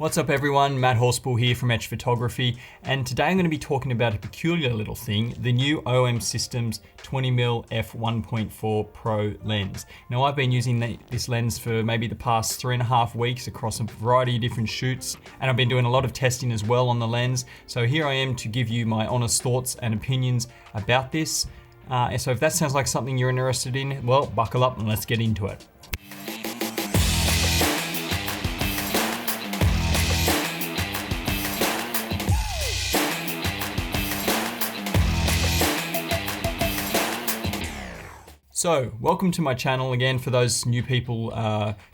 What's up everyone, Matt Horspool here from Etch Photography, and today I'm going to be talking about a peculiar little thing, the new OM Systems 20mm F1.4 Pro lens. Now I've been using this lens for maybe the past 3.5 weeks across a variety of different shoots, and I've been doing a lot of testing as well on the lens. So here I am to give you my honest thoughts and opinions about this. So if that sounds like something you're interested in, well, buckle up and let's get into it. So, welcome to my channel again. For those new people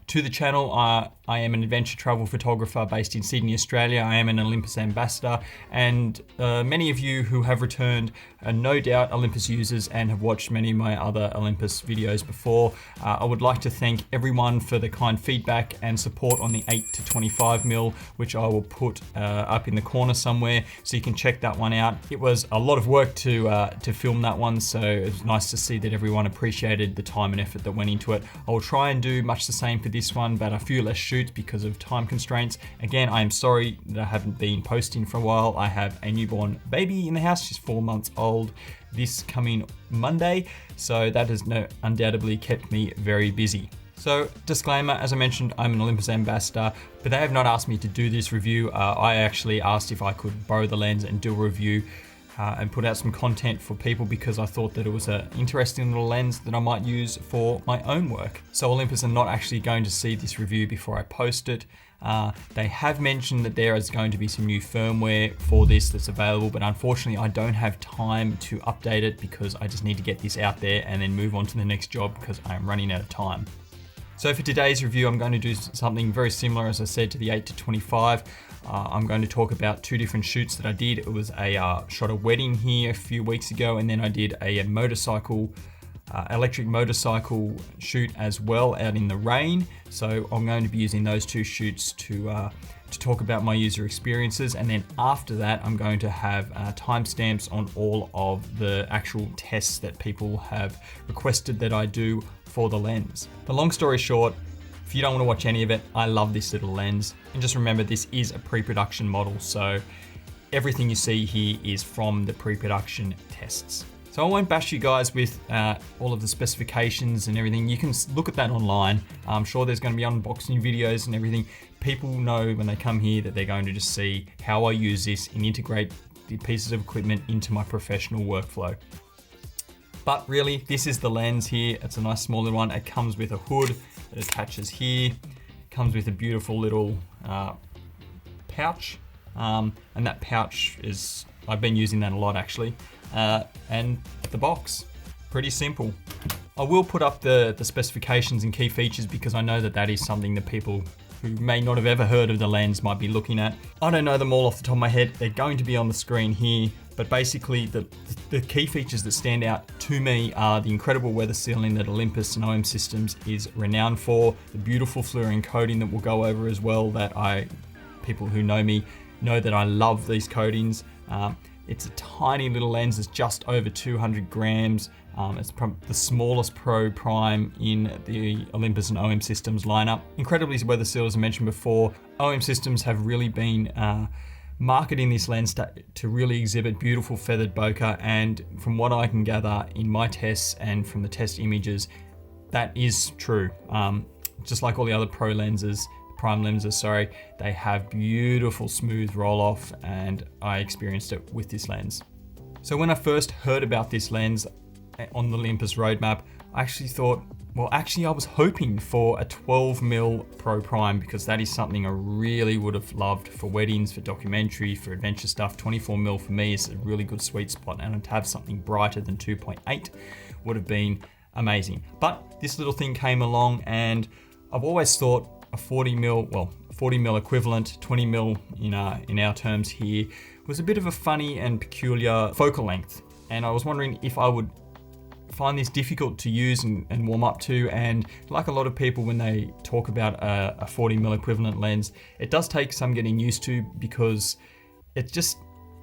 to the channel, I am an adventure travel photographer based in Sydney, Australia. I am an Olympus ambassador, and many of you who have returned are no doubt Olympus users and have watched many of my other Olympus videos before. I would like to thank everyone for the kind feedback and support on the 8 to 25mm, which I will put up in the corner somewhere so you can check that one out. It was a lot of work to film that one, so it was nice to see that everyone appreciated the time and effort that went into it. I will try and do much the same for this one, but a few less shoots because of time constraints. Again, I am sorry that I haven't been posting for a while. I have a newborn baby in the house. She's 4 months old this coming Monday, so that has undoubtedly kept me very busy. So, disclaimer, as I mentioned, I'm an Olympus ambassador, but they have not asked me to do this review. I actually asked if I could borrow the lens and do a review and put out some content for people because I thought that it was an interesting little lens that I might use for my own work. So Olympus are not actually going to see this review before I post it. They have mentioned that there is going to be some new firmware for this that's available, but unfortunately I don't have time to update it because I just need to get this out there and then move on to the next job because I'm running out of time. So for today's review, I'm going to do something very similar, as I said, to the 8 to 25. I'm going to talk about two different shoots that I did. It was a shot a wedding here a few weeks ago, and then I did a motorcycle, electric motorcycle shoot as well out in the rain. So I'm going to be using those two shoots to talk about my user experiences, and then after that I'm going to have timestamps on all of the actual tests that people have requested that I do for the lens. The long story short, if you don't want to watch any of it, I love this little lens. And just remember, this is a pre-production model, so everything you see here is from the pre-production tests. So I won't bash you guys with all of the specifications and everything. You can look at that online. I'm sure there's going to be unboxing videos and everything. People know when they come here that they're going to just see how I use this and integrate the pieces of equipment into my professional workflow. But really, this is the lens here. It's a nice small little one. It comes with a hood that attaches here. It comes with a beautiful little pouch. And that pouch is, I've been using that a lot actually. And the box, pretty simple. I will put up the specifications and key features because I know that that is something that people who may not have ever heard of the lens might be looking at. I don't know them all off the top of my head. They're going to be on the screen here, but basically the key features that stand out to me are the incredible weather sealing that Olympus and OM Systems is renowned for, the beautiful fluorine coating that we'll go over as well, that people who know me know that I love these coatings. It's a tiny little lens. It's just over 200 grams. It's the smallest Pro Prime in the Olympus and OM Systems lineup. Incredibly weather sealed, as I mentioned before. OM Systems have really been marketing this lens to really exhibit beautiful feathered bokeh, and from what I can gather in my tests and from the test images, that is true. Just like all the other Pro lenses, prime lenses, sorry, they have beautiful smooth roll off, and I experienced it with this lens. So when I first heard about this lens on the Olympus roadmap, I actually thought, well, actually I was hoping for a 12mm Pro Prime because that is something I really would have loved for weddings, for documentary, for adventure stuff. 24mm for me is a really good sweet spot, and to have something brighter than 2.8 would have been amazing. But this little thing came along, and I've always thought a 40mm equivalent, 20mm in our terms here, was a bit of a funny and peculiar focal length. And I was wondering if I would find this difficult to use and warm up to, and like a lot of people when they talk about a 40mm equivalent lens, it does take some getting used to because it just,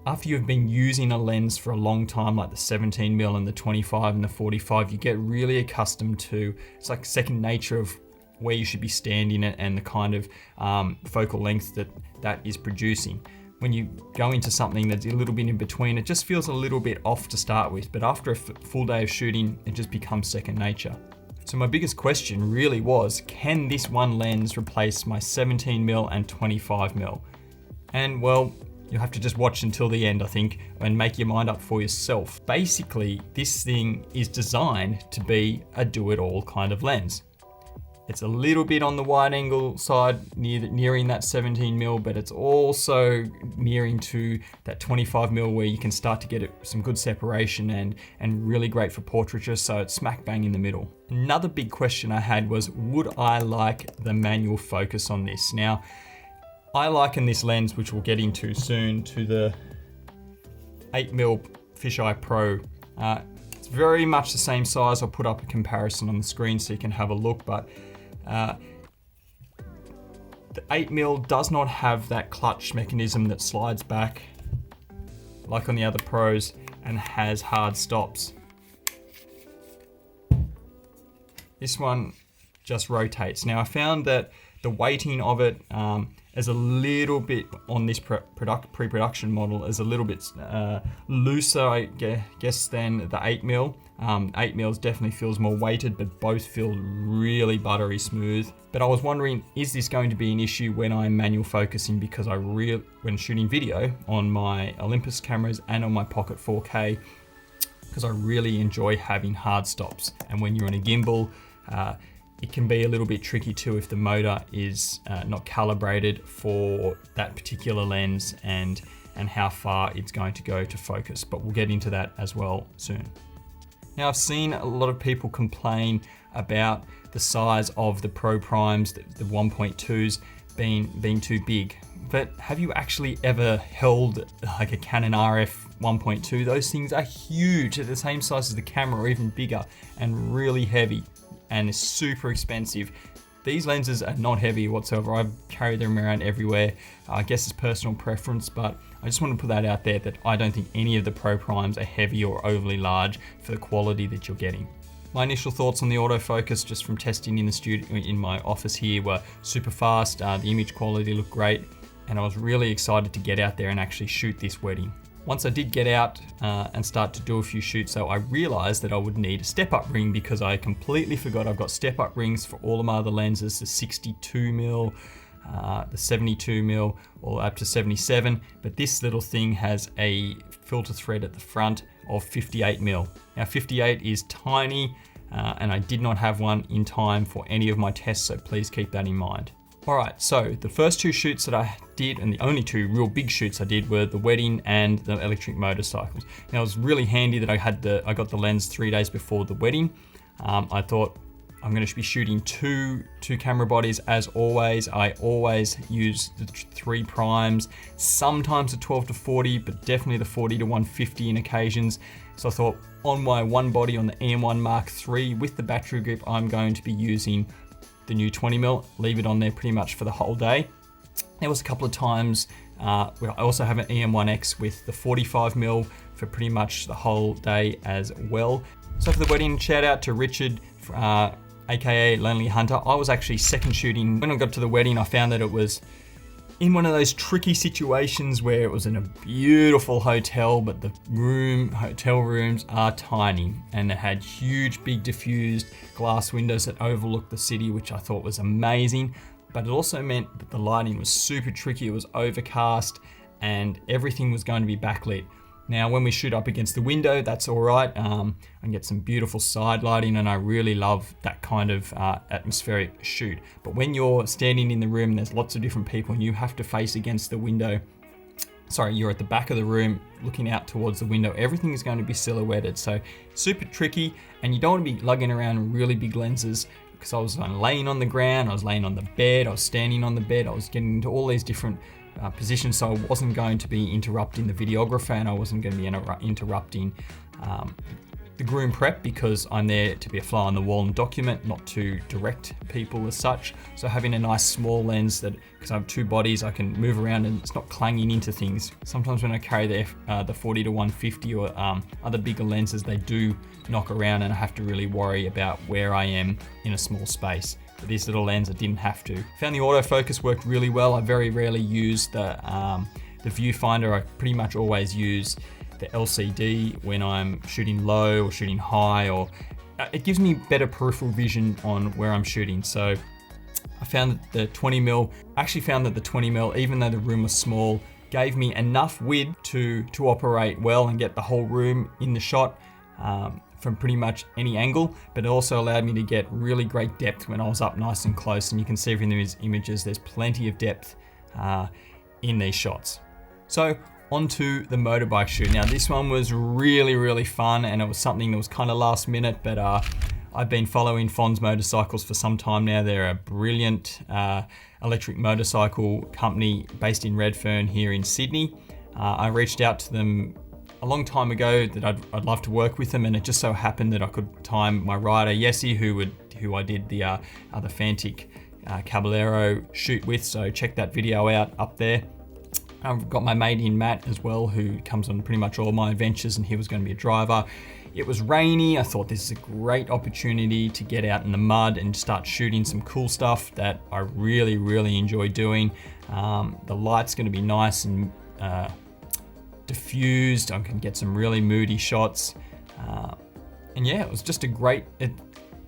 after you've been using a lens for a long time, like the 17mm and the 25 and the 45, you get really accustomed to, it's like second nature of where you should be standing it and the kind of focal length that is producing. When you go into something that's a little bit in between, it just feels a little bit off to start with, but after a full day of shooting, it just becomes second nature. So my biggest question really was, can this one lens replace my 17mm and 25mm? And well, you'll have to just watch until the end, I think, and make your mind up for yourself. Basically, this thing is designed to be a do-it-all kind of lens. It's a little bit on the wide angle side, nearing that 17mm, but it's also nearing to that 25mm where you can start to get some good separation and really great for portraiture, so it's smack bang in the middle. Another big question I had was, would I like the manual focus on this? Now, I liken this lens, which we'll get into soon, to the 8mm Fisheye Pro. It's very much the same size. I'll put up a comparison on the screen so you can have a look, but the 8mm does not have that clutch mechanism that slides back like on the other Pros and has hard stops. This one just rotates. Now I found that the weighting of it is a little bit, on this pre-production model, is a little bit looser, I guess, than the 8mm. 8mm definitely feels more weighted, but both feel really buttery smooth. But I was wondering, is this going to be an issue when I'm manual focusing? Because when shooting video on my Olympus cameras and on my Pocket 4K, because I really enjoy having hard stops. And when you're on a gimbal, it can be a little bit tricky too if the motor is not calibrated for that particular lens and how far it's going to go to focus. But we'll get into that as well soon. Now, I've seen a lot of people complain about the size of the Pro Primes, the 1.2s being too big. But have you actually ever held like a Canon RF 1.2? Those things are huge. They're the same size as the camera or even bigger, and really heavy, and it's super expensive. These lenses are not heavy whatsoever. I carry them around everywhere. I guess it's personal preference, but I just want to put that out there that I don't think any of the Pro Primes are heavy or overly large for the quality that you're getting. My initial thoughts on the autofocus, just from testing in the studio, in my office here, were super fast. The image quality looked great, and I was really excited to get out there and actually shoot this wedding. Once I did get out and start to do a few shoots, so I realized that I would need a step-up ring, because I completely forgot I've got step-up rings for all of my other lenses, the 62mm, the 72mm, or up to 77, but this little thing has a filter thread at the front of 58mm. Now 58 is tiny, and I did not have one in time for any of my tests, so please keep that in mind. All right, so the first two shoots that I did, and the only two real big shoots I did, were the wedding and the electric motorcycles. Now it was really handy that I got the lens 3 days before the wedding. I thought, I'm going to be shooting two camera bodies as always. I always use the 3 primes, sometimes the 12-40, but definitely the 40-150 in occasions. So I thought, on my one body on the EM1 Mark III with the battery grip, I'm going to be using the new 20mm, leave it on there pretty much for the whole day. There was a couple of times where I also have an EM1X with the 45mm for pretty much the whole day as well. So for the wedding, shout out to Richard, aka Lonely Hunter. I was actually second shooting. When I got to the wedding, I found that it was in one of those tricky situations where it was in a beautiful hotel, but the hotel rooms are tiny, and it had huge, big diffused glass windows that overlooked the city, which I thought was amazing. But it also meant that the lighting was super tricky. It was overcast and everything was going to be backlit. Now, when we shoot up against the window, that's all right. I can get some beautiful side lighting, and I really love that kind of atmospheric shoot. But when you're standing in the room and there's lots of different people and you have to face against the window, you're at the back of the room looking out towards the window, everything is going to be silhouetted. So super tricky, and you don't want to be lugging around really big lenses, because I was laying on the ground, I was laying on the bed, I was standing on the bed, I was getting into all these different positions, so I wasn't going to be interrupting the videographer, and I wasn't going to be interrupting the groom prep, because I'm there to be a fly on the wall and document, not to direct people as such. So having a nice small lens that, because I have 2 bodies, I can move around and it's not clanging into things. Sometimes when I carry the 40-150 or other bigger lenses, they do knock around and I have to really worry about where I am in a small space. but this little lens I didn't have to. Found the autofocus worked really well. I very rarely use the viewfinder. I pretty much always use the LCD when I'm shooting low or shooting high, or it gives me better peripheral vision on where I'm shooting. So I found that the 20mm, even though the room was small, gave me enough width to operate well and get the whole room in the shot from pretty much any angle, but it also allowed me to get really great depth when I was up nice and close. And you can see from these images, there's plenty of depth in these shots. So onto the motorbike shoot. Now this one was really, really fun, and it was something that was kind of last minute, but I've been following Fonz Motorcycles for some time now. They're a brilliant electric motorcycle company based in Redfern here in Sydney. I reached out to them a long time ago that I'd love to work with them, and it just so happened that I could time my rider Yessi, who I did the other Fantic Caballero shoot with. So check that video out up there. I've got my mate in Matt as well, who comes on pretty much all my adventures, and he was going to be a driver. It was rainy. I thought this is a great opportunity to get out in the mud and start shooting some cool stuff that I really, really enjoy doing. The light's going to be nice and diffused. I can get some really moody shots. And yeah, it was just a great, it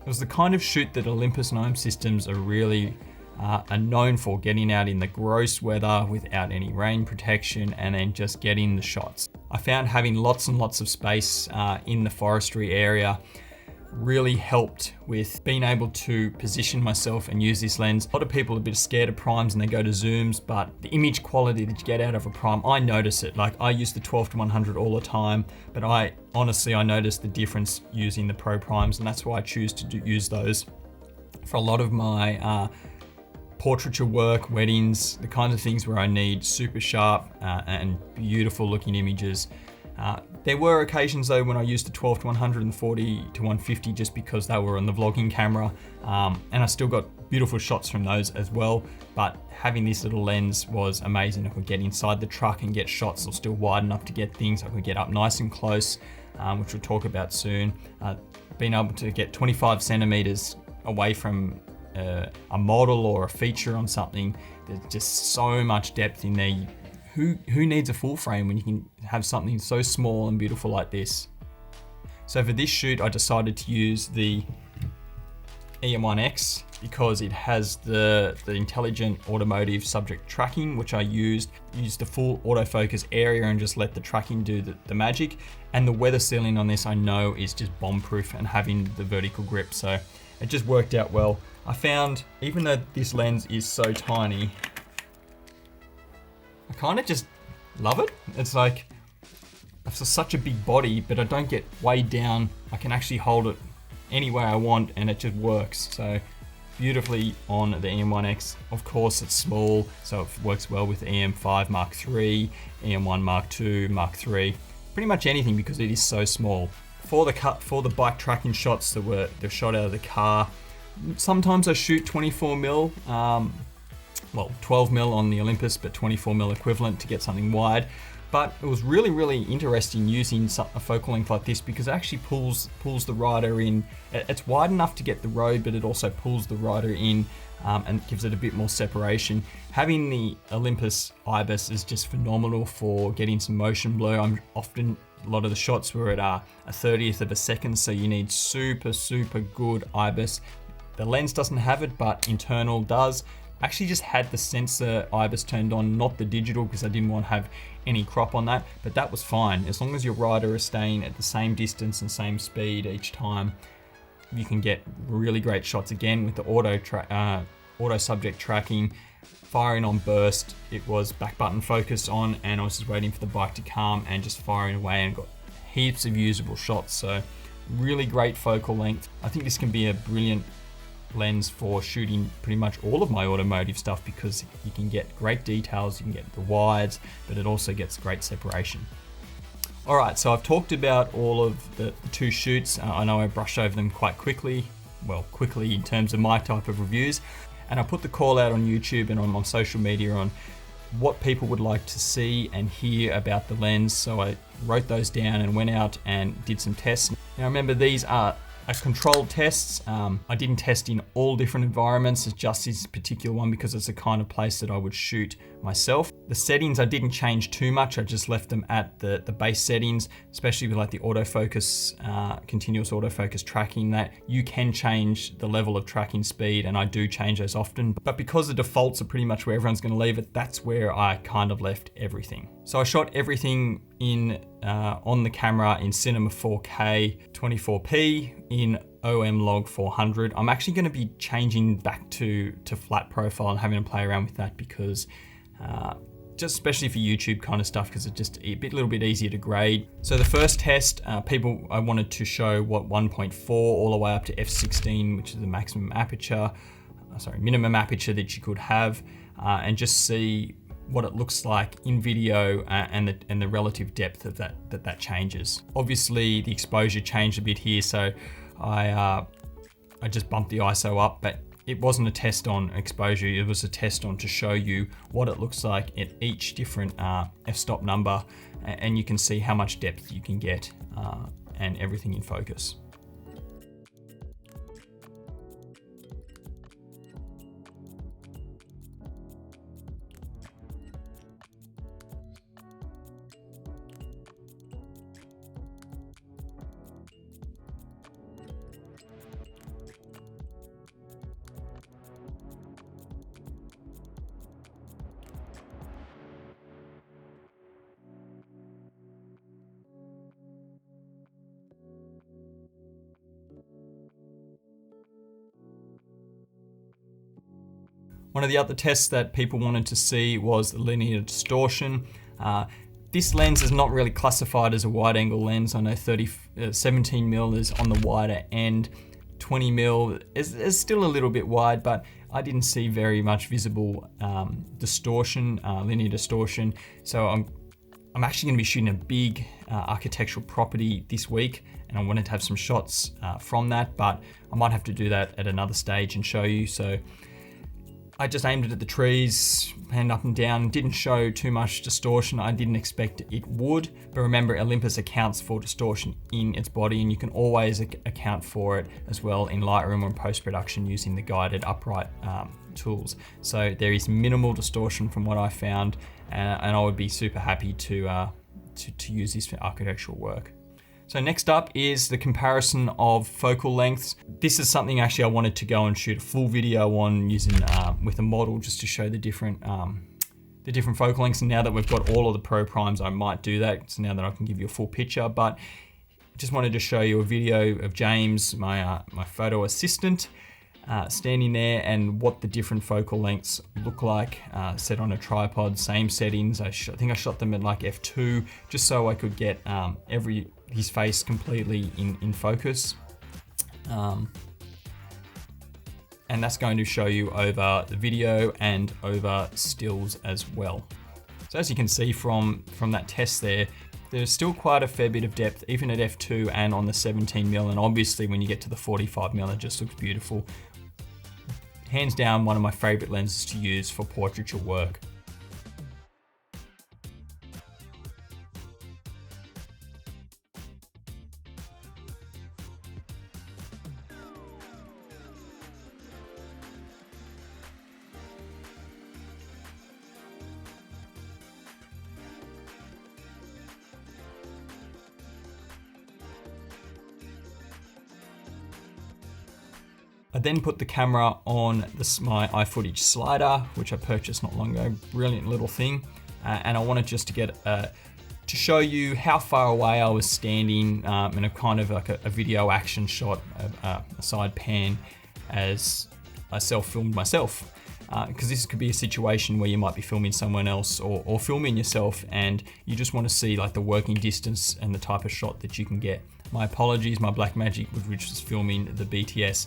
was the kind of shoot that Olympus and OM Systems are really are known for, getting out in the gross weather without any rain protection and then just getting the shots. I found having lots and lots of space in the forestry area really helped with being able to position myself and use this lens. A lot of people are a bit scared of primes and they go to zooms, but the image quality that you get out of a prime, I notice it. Like, I use the 12-100 all the time, but I notice the difference using the Pro primes, and that's why I choose to use those for a lot of my portraiture work, weddings, the kinds of things where I need super sharp and beautiful looking images. There were occasions though when I used the 12-100 and 40-150 just because they were on the vlogging camera, and I still got beautiful shots from those as well. But having this little lens was amazing. I could get inside the truck and get shots that were still wide enough to get things. I could get up nice and close, which we'll talk about soon. Being able to get 25 centimeters away from a model or a feature on something, there's just so much depth in there. Who needs a full frame when you can have something so small and beautiful like this? So for this shoot, I decided to use the EM1X because it has the intelligent automotive subject tracking, which I used the full autofocus area and just let the tracking do the magic. And the weather sealing on this I know is just bomb proof, and having the vertical grip, so it just worked out well. I found, even though this lens is so tiny, I kind of just love it. It's like, it's such a big body, but I don't get weighed down. I can actually hold it any way I want and it just works. So beautifully on the EM1X. Of course it's small, so it works well with EM5 Mark III, EM1 Mark II, Mark III, pretty much anything because it is so small. For the bike tracking shots they're shot out of the car, sometimes I shoot 24mm, well 12mm on the Olympus, but 24mm equivalent to get something wide. But it was really, really interesting using a focal length like this because it actually pulls the rider in. It's wide enough to get the road, but it also pulls the rider in and gives it a bit more separation. Having the Olympus IBIS is just phenomenal for getting some motion blur. A lot of the shots were at a 30th of a second, so you need super, super good IBIS. The lens doesn't have it, but internal does. I actually just had the sensor IBIS turned on, not the digital, because I didn't want to have any crop on that, but that was fine. As long as your rider is staying at the same distance and same speed each time, you can get really great shots. Again, with the auto subject tracking, firing on burst, it was back button focus on, and I was just waiting for the bike to calm and just firing away, and got heaps of usable shots. So really great focal length. I think this can be a brilliant lens for shooting pretty much all of my automotive stuff because you can get great details, you can get the wides, but it also gets great separation. All right, so I've talked about all of the two shoots. I know I brushed over them quite quickly, well, quickly in terms of my type of reviews, and I put the call out on YouTube and on my social media on what people would like to see and hear about the lens. So I wrote those down and went out and did some tests. Now remember, these are a controlled tests. I didn't test in all different environments, it's just this particular one because it's the kind of place that I would shoot myself. The settings I didn't change too much, I just left them at the base settings, especially with like the autofocus, continuous autofocus tracking, that you can change the level of tracking speed, and I do change those often. But because the defaults are pretty much where everyone's gonna leave it, that's where I kind of left everything. So I shot everything in on the camera in Cinema 4K 24p in OM log 400. I'm actually going to be changing back to flat profile and having to play around with that because just especially for YouTube kind of stuff, because it's just a little bit easier to grade. So the first test, I wanted to show what 1.4 all the way up to f16, which is the maximum aperture, minimum aperture that you could have, and just see what it looks like in video and the relative depth of that changes. Obviously the exposure changed a bit here, so I just bumped the ISO up, but it wasn't a test on exposure, it was a test on to show you what it looks like at each different f-stop number, and you can see how much depth you can get and everything in focus. One of the other tests that people wanted to see was the linear distortion. This lens is not really classified as a wide angle lens. I know 17mm is on the wider end. 20mm is still a little bit wide, but I didn't see very much visible distortion, linear distortion. So I'm actually gonna be shooting a big architectural property this week, and I wanted to have some shots from that, but I might have to do that at another stage and show you. So I just aimed it at the trees, panned up and down, didn't show too much distortion. I didn't expect it would, but remember Olympus accounts for distortion in its body, and you can always account for it as well in Lightroom or in post-production using the guided upright tools. So there is minimal distortion from what I found, and I would be super happy to use this for architectural work. So next up is the comparison of focal lengths. This is something actually I wanted to go and shoot a full video on using with a model, just to show the different focal lengths. And now that we've got all of the Pro Primes, I might do that. So now that I can give you a full picture, but just wanted to show you a video of James, my photo assistant, standing there, and what the different focal lengths look like, set on a tripod, same settings. I think I shot them at like f2, just so I could get his face completely in focus. And that's going to show you over the video and over stills as well. So as you can see from that test there's still quite a fair bit of depth, even at f2 and on the 17mm, and obviously when you get to the 45mm, it just looks beautiful. Hands down, one of my favorite lenses to use for portraiture work. I then put the camera on my iFootage slider, which I purchased not long ago. Brilliant little thing. And I wanted just to get to show you how far away I was standing in a kind of like a video action shot, a side pan, as I self-filmed myself. Because this could be a situation where you might be filming someone else or filming yourself, and you just want to see like the working distance and the type of shot that you can get. My apologies, my Blackmagic, which was filming the BTS,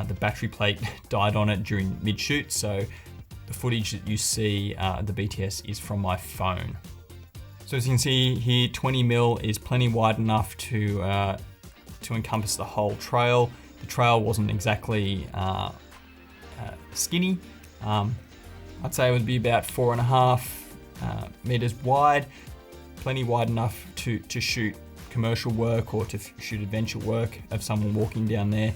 the battery plate died on it during mid-shoot, so the footage that you see, the BTS, is from my phone. So as you can see here, 20mm is plenty wide enough to encompass the whole trail. The trail wasn't exactly skinny. I'd say it would be about 4.5 meters wide, plenty wide enough to shoot commercial work or to shoot adventure work of someone walking down there.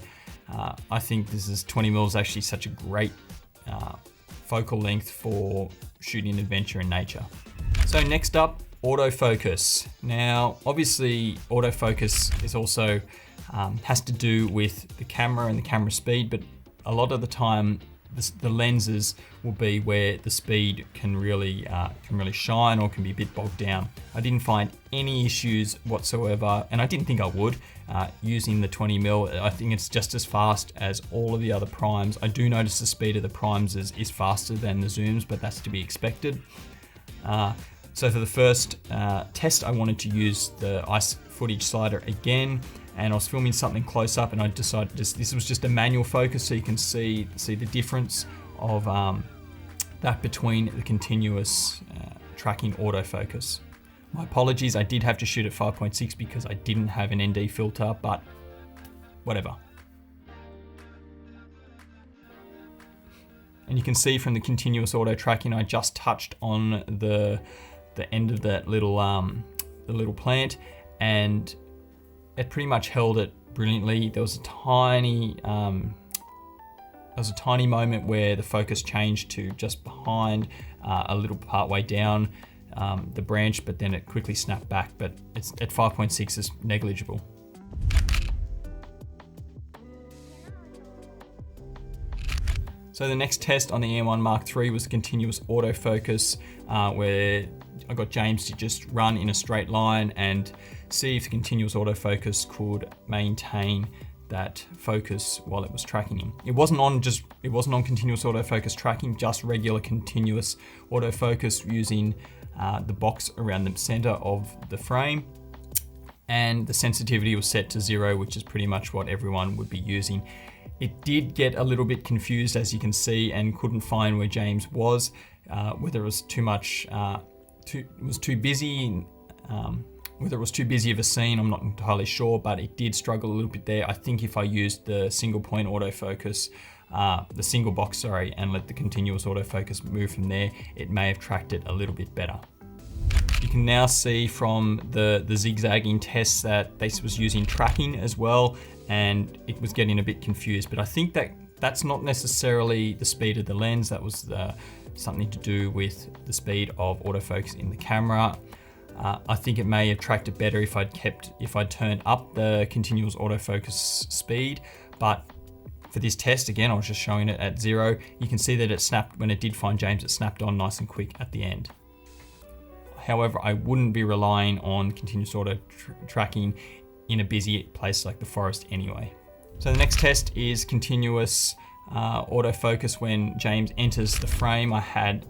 I think this is 20mm is actually such a great focal length for shooting adventure in nature. So next up, autofocus. Now, obviously autofocus is also has to do with the camera and the camera speed, but a lot of the time the lenses will be where the speed can really shine or can be a bit bogged down. I didn't find any issues whatsoever, and I didn't think I would using the 20mm. I think it's just as fast as all of the other primes. I do notice the speed of the primes is faster than the zooms, but that's to be expected. So for the first test, I wanted to use the ice footage slider again, and I was filming something close up, and I decided this was just a manual focus, so you can see the difference of that between the continuous tracking autofocus. My apologies, I did have to shoot at 5.6 because I didn't have an ND filter, but whatever. And you can see from the continuous auto tracking, I just touched on the end of that little the little plant, and it pretty much held it brilliantly. There was a tiny moment where the focus changed to just behind a little part way down the branch, but then it quickly snapped back. But it's at 5.6 is negligible. So the next test on the M1 Mark III was continuous autofocus, where I got James to just run in a straight line and see if the continuous autofocus could maintain that focus while it was tracking him. It wasn't on continuous autofocus tracking, just regular continuous autofocus using the box around the center of the frame. And the sensitivity was set to 0, which is pretty much what everyone would be using. It did get a little bit confused, as you can see, and couldn't find where James was, whether it was too busy, whether it was too busy of a scene, I'm not entirely sure, but it did struggle a little bit there. I think if I used the single point autofocus, the single box, sorry, and let the continuous autofocus move from there, it may have tracked it a little bit better. You can now see from the zigzagging tests that this was using tracking as well, and it was getting a bit confused, but I think that's not necessarily the speed of the lens. That was something to do with the speed of autofocus in the camera. I think it may have tracked it better if I'd turned up the continuous autofocus speed, but for this test, again, I was just showing it at 0. You can see that it snapped, when it did find James, it snapped on nice and quick at the end. However, I wouldn't be relying on continuous auto tracking in a busy place like the forest anyway. So the next test is continuous autofocus when James enters the frame. I had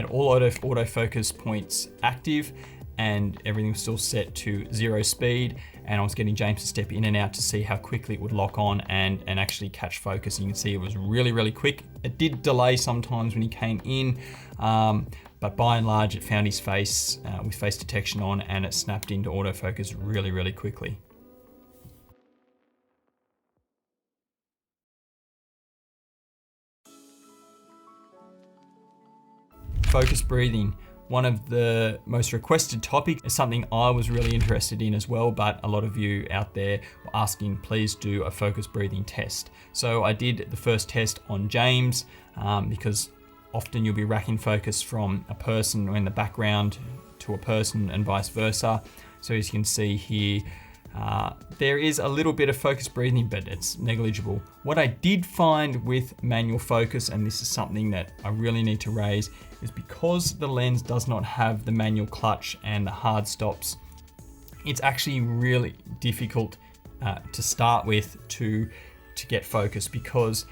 all autofocus points active, and everything was still set to 0 speed, and I was getting James to step in and out to see how quickly it would lock on and actually catch focus. And you can see it was really, really quick. It did delay sometimes when he came in, but by and large it found his face with face detection on, and it snapped into autofocus really, really quickly. Focus breathing. One of the most requested topics is something I was really interested in as well, but a lot of you out there were asking, please do a focus breathing test. So I did the first test on James, because often you'll be racking focus from a person in the background to a person and vice versa. So as you can see here, there is a little bit of focus breathing, but it's negligible. What I did find with manual focus, and this is something that I really need to raise, is because the lens does not have the manual clutch and the hard stops, it's actually really difficult to start with to get focus, because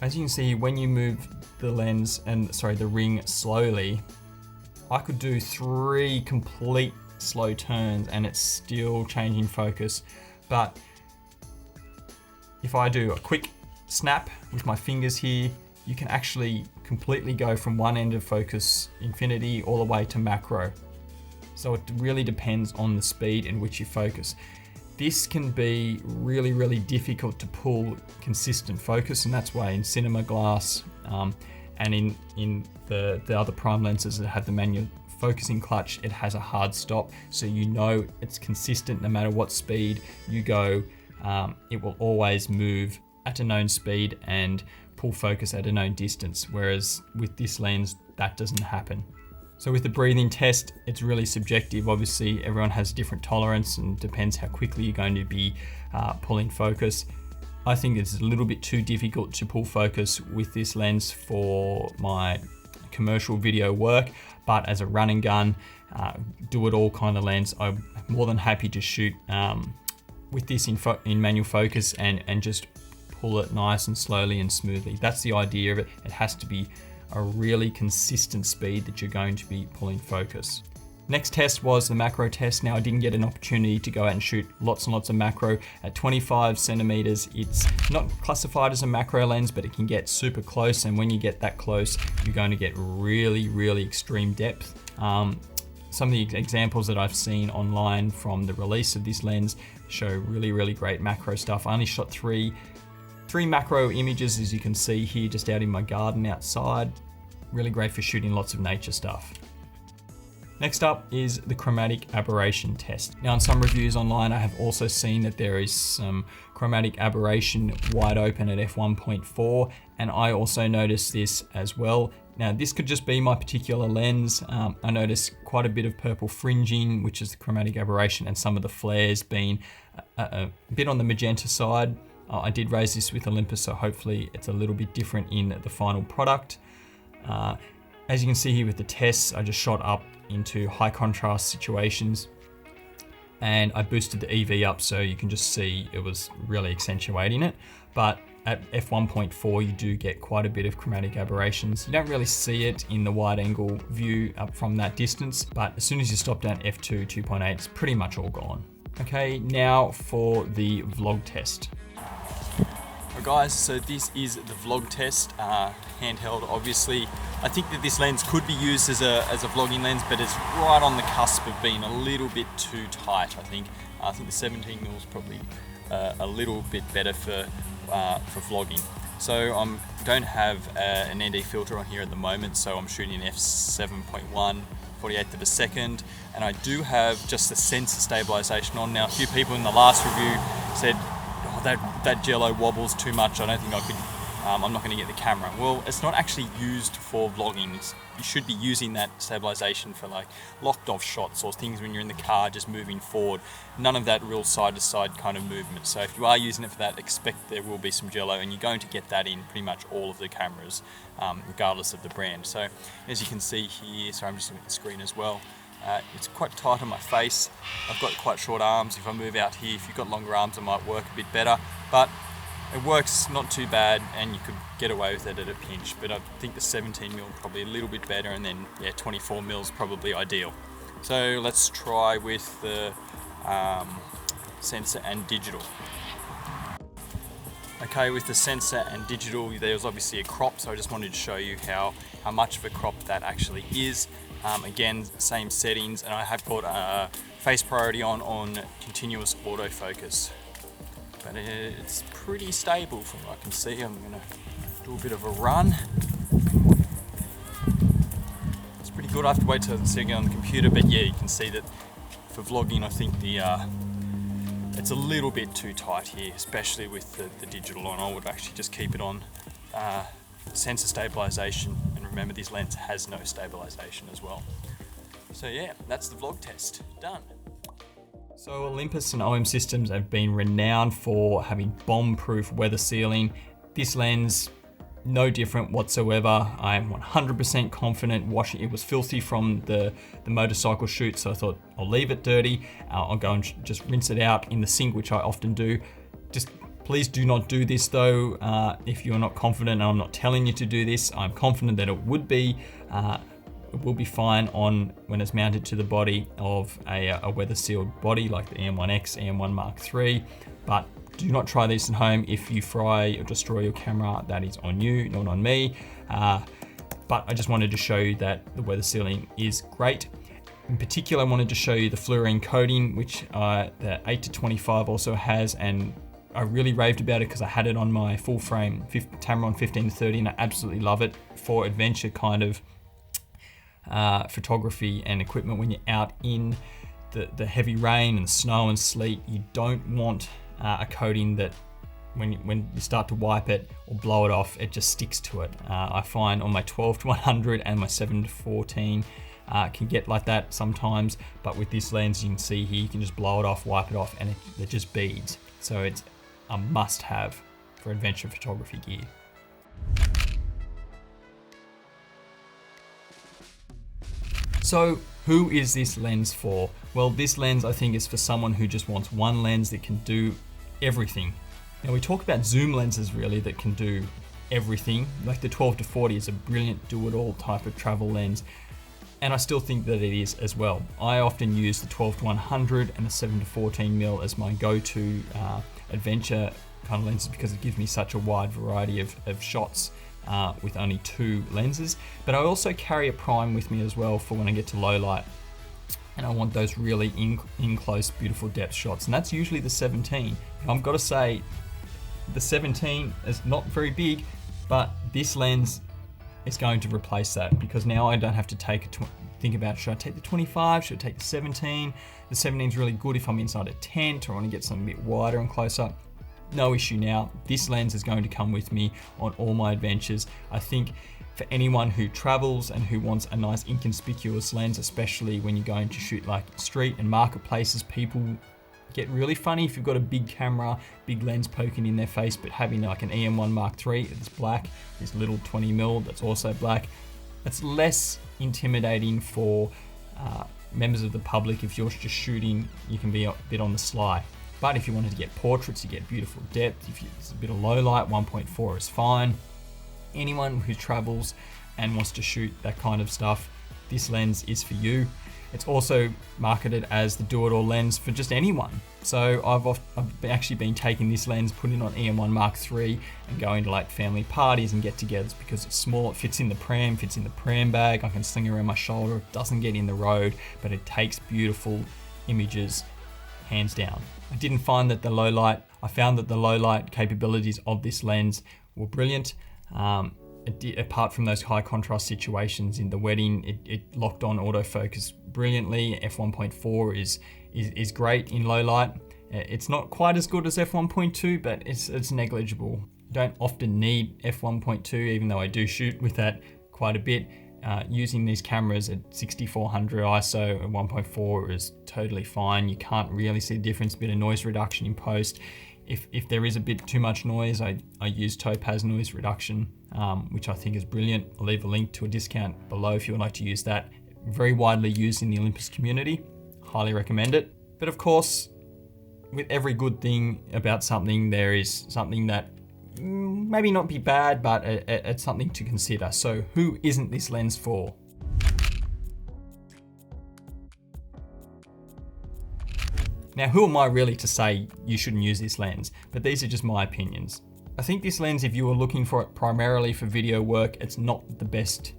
as you can see, when you move the the ring slowly, I could do 3 complete slow turns and it's still changing focus. But if I do a quick snap with my fingers here, you can actually completely go from one end of focus infinity all the way to macro. So it really depends on the speed in which you focus. This can be really, really difficult to pull consistent focus, and that's why in cinema glass and in the other prime lenses that have the manual focusing clutch, it has a hard stop, so you know it's consistent no matter what speed you go. It will always move at a known speed and pull focus at a known distance, whereas with this lens that doesn't happen. So with the breathing test, it's really subjective. Obviously everyone has different tolerance and depends how quickly you're going to be pulling focus. I think it's a little bit too difficult to pull focus with this lens for my commercial video work, but as a run and gun, do it all kind of lens, I'm more than happy to shoot with this in manual focus and just pull it nice and slowly and smoothly. That's the idea of it. It has to be a really consistent speed that you're going to be pulling focus. Next test was the macro test. Now I didn't get an opportunity to go out and shoot lots and lots of macro. At 25 centimeters, it's not classified as a macro lens, but it can get super close. And when you get that close, you're going to get really, really extreme depth. Some of the examples that I've seen online from the release of this lens show really, really great macro stuff. I only shot three macro images, as you can see here, just out in my garden outside. Really great for shooting lots of nature stuff. Next up is the chromatic aberration test. Now in some reviews online, I have also seen that there is some chromatic aberration wide open at f1.4, and I also noticed this as well. Now this could just be my particular lens. I noticed quite a bit of purple fringing, which is the chromatic aberration, and some of the flares being a bit on the magenta side. I did raise this with Olympus, so hopefully it's a little bit different in the final product. As you can see here with the tests, I just shot up into high contrast situations and I boosted the EV up so you can just see it was really accentuating it. But at f1.4 you do get quite a bit of chromatic aberrations. You don't really see it in the wide angle view up from that distance, but as soon as you stop down f2 2.8, it's pretty much all gone. Okay, now for the vlog test. Alright guys, so this is the vlog test, handheld obviously. I think that this lens could be used as a vlogging lens, but it's right on the cusp of being a little bit too tight, I think. I think the 17mm is probably a little bit better for vlogging. So I don't have an ND filter on here at the moment, so I'm shooting f7.1, 48th of a second, and I do have just the sensor stabilization on. Now a few people in the last review said, that jello wobbles too much, I don't think I could, I'm not going to get the camera. Well, it's not actually used for vlogging. You should be using that stabilization for like locked off shots or things when you're in the car just moving forward. None of that real side to side kind of movement. So if you are using it for that, expect there will be some jello, and you're going to get that in pretty much all of the cameras, regardless of the brand. So as you can see here, so I'm just looking at the screen as well. It's quite tight on my face. I've got quite short arms. If I move out here, if you've got longer arms, it might work a bit better, but it works not too bad and you could get away with it at a pinch. But I think the 17mm probably a little bit better, and then yeah, 24mm is probably ideal. So let's try with the sensor and digital. Okay, with the sensor and digital, there's obviously a crop, so I just wanted to show you how much of a crop that actually is. Again, same settings, and I have got face priority on continuous autofocus. But it's pretty stable from what I can see. I'm gonna do a bit of a run. It's pretty good. I have to wait till I see it on the computer, but yeah, you can see that for vlogging, I think it's a little bit too tight here, especially with the digital on. I would actually just keep it on sensor stabilization, and remember this lens has no stabilization as well. So yeah, that's the vlog test done. So Olympus and OM Systems have been renowned for having bomb-proof weather sealing. This lens, no different whatsoever. I am 100% confident washing. It was filthy from the motorcycle shoot, so I thought I'll leave it dirty. I'll go and just rinse it out in the sink, which I often do. Just please do not do this though. If you're not confident, and I'm not telling you to do this, I'm confident that it will be fine on when it's mounted to the body of a weather sealed body like the EM1X, EM1 Mark III. But do not try this at home. If you fry or destroy your camera, that is on you, not on me. But I just wanted to show you that the weather sealing is great. In particular, I wanted to show you the fluorine coating, which the 8 to 25 also has, and I really raved about it because I had it on my full frame Tamron 15-30 and I absolutely love it for adventure kind of photography and equipment. When you're out in the heavy rain and snow and sleet, you don't want a coating that when you start to wipe it or blow it off, it just sticks to it. I find on my 12-100 and my 7-14 can get like that sometimes, but with this lens you can see here, you can just blow it off, wipe it off, and it just beads. So it's a must-have for adventure photography gear. So who is this lens for? Well, this lens I think is for someone who just wants one lens that can do everything. Now we talk about zoom lenses really that can do everything. Like the 12-40 is a brilliant do-it-all type of travel lens, and I still think that it is as well. I often use the 12-100 and the 7-14mm as my go-to adventure kind of lenses because it gives me such a wide variety of shots with only 2 lenses. But I also carry a prime with me as well for when I get to low light and I want those really in close, beautiful depth shots, and that's usually the 17. I've got to say, the 17 is not very big, but this lens is going to replace that because now I don't have to think about, should I take the 25, should I take the 17? The 17 is really good if I'm inside a tent or I want to get something a bit wider and closer. No issue now. This lens is going to come with me on all my adventures. I think for anyone who travels and who wants a nice inconspicuous lens, especially when you're going to shoot like street and marketplaces, people get really funny if you've got a big camera, big lens poking in their face, but having like an EM1 Mark III that's black, this little 20mm that's also black, it's less intimidating for members of the public. If you're just shooting, you can be a bit on the sly. But if you wanted to get portraits, you get beautiful depth. If it's a bit of low light, 1.4 is fine. Anyone who travels and wants to shoot that kind of stuff, this lens is for you. It's also marketed as the do-it-all lens for just anyone. So I've actually been taking this lens, putting it on EM1 Mark III and going to like family parties and get-togethers because it's small, it fits in the pram bag, I can sling it around my shoulder, it doesn't get in the road, but it takes beautiful images, hands down. I didn't find that I found that the low light capabilities of this lens were brilliant. Apart from those high contrast situations in the wedding, it locked on autofocus brilliantly. F1.4 is great in low light. It's not quite as good as F1.2, but it's negligible. You don't often need F1.2, even though I do shoot with that quite a bit. Using these cameras at 6400 ISO and 1.4 is totally fine. You can't really see the difference, a bit of noise reduction in post. If there is a bit too much noise, I use Topaz noise reduction, which I think is brilliant. I'll leave a link to a discount below if you would like to use that. Very widely used in the Olympus community. Highly recommend it. But of course, with every good thing about something, there is something that maybe not be bad, but it's something to consider. So who isn't this lens for? Now, who am I really to say you shouldn't use this lens? But these are just my opinions. I think this lens, if you were looking for it primarily for video work, it's not the best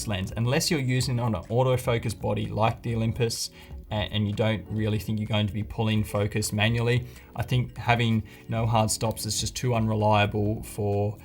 lens. Unless you're using it on an autofocus body like the Olympus, and you don't really think you're going to be pulling focus manually, I think having no hard stops is just too unreliable for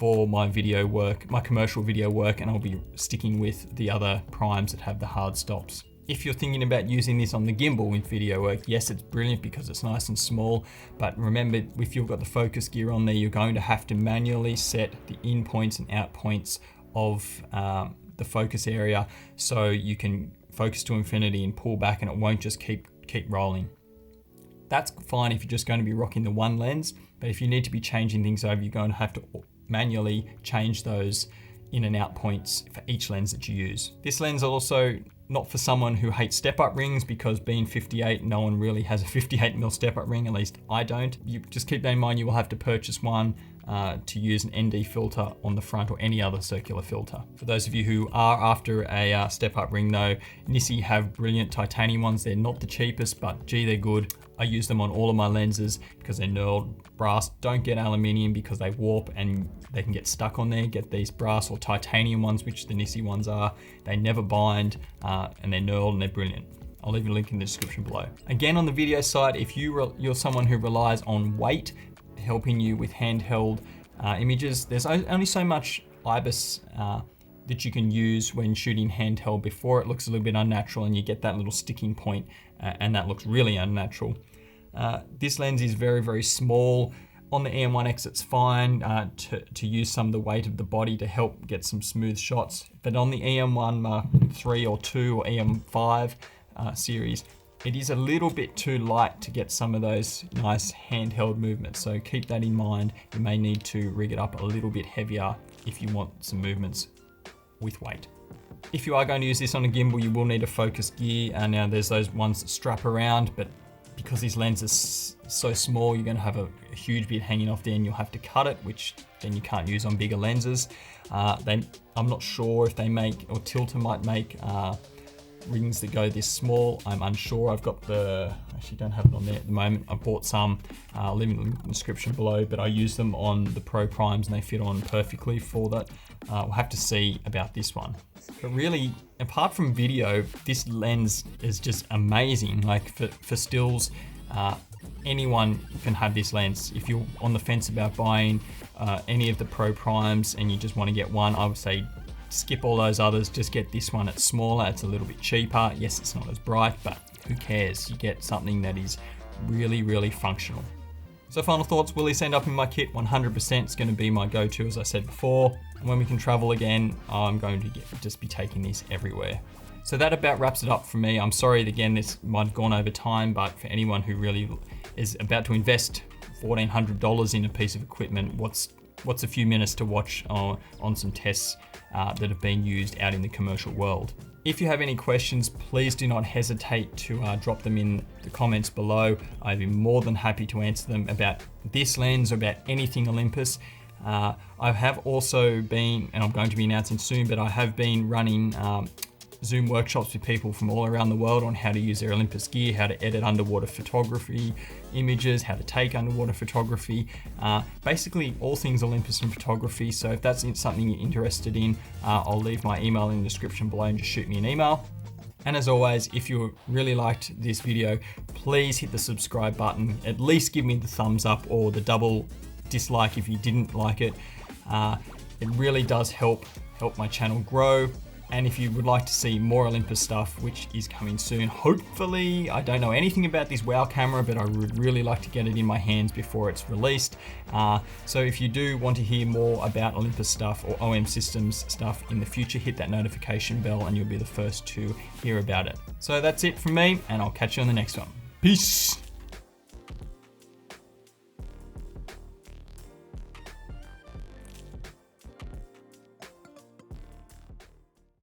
my video work, my commercial video work, and I'll be sticking with the other primes that have the hard stops. If you're thinking about using this on the gimbal with video work, yes, it's brilliant because it's nice and small, but remember, if you've got the focus gear on there, you're going to have to manually set the in points and out points of the focus area so you can focus to infinity and pull back and it won't just keep rolling. That's fine if you're just going to be rocking the one lens, but if you need to be changing things over, you're going to have to manually change those in and out points for each lens that you use. This lens also not for someone who hates step-up rings, because being 58, no one really has a 58mm step-up ring, at least I don't. You just keep that in mind, you will have to purchase one to use an ND filter on the front or any other circular filter. For those of you who are after a step-up ring though, Nissi have brilliant titanium ones. They're not the cheapest, but gee, they're good. I use them on all of my lenses because they're knurled. Brass, don't get aluminium because they warp and they can get stuck on there. Get these brass or titanium ones, which the Nissi ones are. They never bind and they're knurled and they're brilliant. I'll leave a link in the description below. Again, on the video side, if you're someone who relies on weight helping you with handheld images, there's only so much IBIS that you can use when shooting handheld before it looks a little bit unnatural and you get that little sticking point and that looks really unnatural. This lens is very, very small. On the EM1X, it's fine to use some of the weight of the body to help get some smooth shots. But on the EM1 Mark III or 2 or EM5 series, it is a little bit too light to get some of those nice handheld movements. So keep that in mind. You may need to rig it up a little bit heavier if you want some movements with weight. If you are going to use this on a gimbal, you will need a focus gear. And now there's those ones that strap around, but because this lens is so small, you're gonna have a huge bit hanging off there and you'll have to cut it, which then you can't use on bigger lenses. I'm not sure if they make, or Tilta might make rings that go this small. I'm unsure. I've got actually don't have it on there at the moment. I bought some, I'll leave it in the description below, but I use them on the Pro Primes and they fit on perfectly for that. We'll have to see about this one. But really, apart from video, this lens is just amazing. Like for stills, anyone can have this lens. If you're on the fence about buying any of the Pro Primes and you just want to get one, I would say skip all those others, just get this one. It's smaller, it's a little bit cheaper. Yes, it's not as bright, but who cares? You get something that is really, really functional. So final thoughts, will this end up in my kit? 100%. It's going to be my go-to, as I said before. When we can travel again, I'm going to just be taking this everywhere. So that about wraps it up for me. I'm sorry, again, this might have gone over time, but for anyone who really is about to invest $1,400 in a piece of equipment, what's a few minutes to watch on some tests that have been used out in the commercial world. If you have any questions, please do not hesitate to drop them in the comments below. I'd be more than happy to answer them about this lens or about anything Olympus. I have also been, and I'm going to be announcing soon, but I have been running Zoom workshops with people from all around the world on how to use their Olympus gear, how to edit underwater photography images, how to take underwater photography, basically all things Olympus and photography. So if that's something you're interested in, I'll leave my email in the description below and just shoot me an email. And as always, if you really liked this video, please hit the subscribe button. At least give me the thumbs up or the double dislike if you didn't like it. It really does help my channel grow. And if you would like to see more Olympus stuff, which is coming soon, hopefully, I don't know anything about this WOW camera, but I would really like to get it in my hands before it's released. So if you do want to hear more about Olympus stuff or OM Systems stuff in the future, hit that notification bell and you'll be the first to hear about it. So that's it from me, and I'll catch you on the next one. Peace.